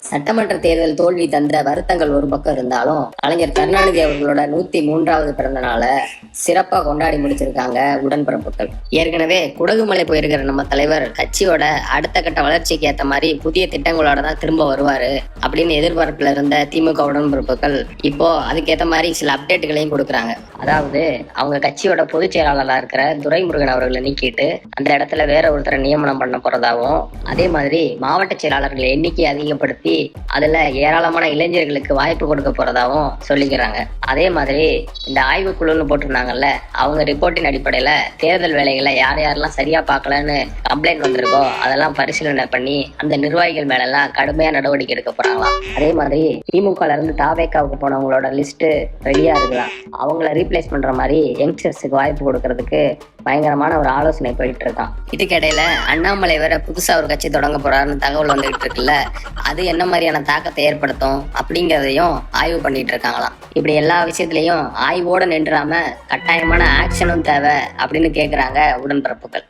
சட்டமன்ற தேர்தல் தோல்வி தந்த வருத்தங்கள் ஒரு பக்கம் இருந்தாலும் கலைஞர் கருணாநிதி அவர்களோட 103வது பிறந்த நாளை சிறப்பா கொண்டாடி முடிச்சிருக்காங்க உடன்பிறப்புகள். ஏற்கனவே குடகுமலை போயிருக்கிற நம்ம தலைவர் கட்சியோட அடுத்த கட்ட வளர்ச்சிக்கு ஏத்த மாதிரி புதிய திட்டங்களோட தான் திரும்ப வருவாரு அப்படின்னு எதிர்பார்ப்புல இருந்த திமுக உடன்பிறப்புகள் இப்போ அதுக்கேற்ற மாதிரி சில அப்டேட்டுகளையும் கொடுக்குறாங்க. அதாவது அவங்க கட்சியோட பொதுச் செயலாளராக இருக்கிற துரைமுருகன் அவர்களை நீக்கிட்டு அந்த இடத்துல வேற ஒருத்தரை நியமனம் பண்ண போறதாகவும், அதே மாதிரி மாவட்ட செயலாளர்கள் எண்ணிக்கை அதிகப்படுத்தி அதுல ஏராளமான இளைஞர்களுக்கு வாய்ப்பு கொடுக்க போறதாவும் சொல்லிக்கிறாங்க. அதே மாதிரி இந்த ஆய்வுக்குழுன்னு போட்டிருந்தாங்கல்ல, அவங்க ரிப்போர்ட்டின் அடிப்படையில தேர்தல் வேலைகளை யார் யாரெல்லாம் சரியா பார்க்கலன்னு கம்ப்ளைண்ட் வந்திருக்கோ அதெல்லாம் பரிசீலனை பண்ணி அந்த நிர்வாகிகள் மேல எல்லாம் கடுமையா நடவடிக்கை எடுக்க போறாங்களாம். அதே மாதிரி திமுக இருந்து தாவேக்காவுக்கு போனவங்களோட லிஸ்ட் ரெடியா இருக்கலாம். அவங்கள ரீப்ளேஸ் பண்ற மாதிரி யங்ஸ்டர்ஸுக்கு வாய்ப்பு கொடுக்கறதுக்கு பயங்கரமான ஒரு ஆலோசனை போயிட்டு இருக்கான். இதுக்கிடையில அண்ணாமலை வேற புதுசா ஒரு கட்சி தொடங்க போறாருன்னு தகவல் வந்துகிட்டு இருக்குல்ல, அது என்ன மாதிரியான தாக்கத்தை ஏற்படுத்தும் அப்படிங்கிறதையும் ஆய்வு பண்ணிட்டு இருக்காங்களாம். இப்படி எல்லா விஷயத்திலையும் ஆய்வோட நின்றாம கட்டாயமான ஆக்ஷனும் தேவை அப்படின்னு கேக்குறாங்க உடன்பிறப்புகள்.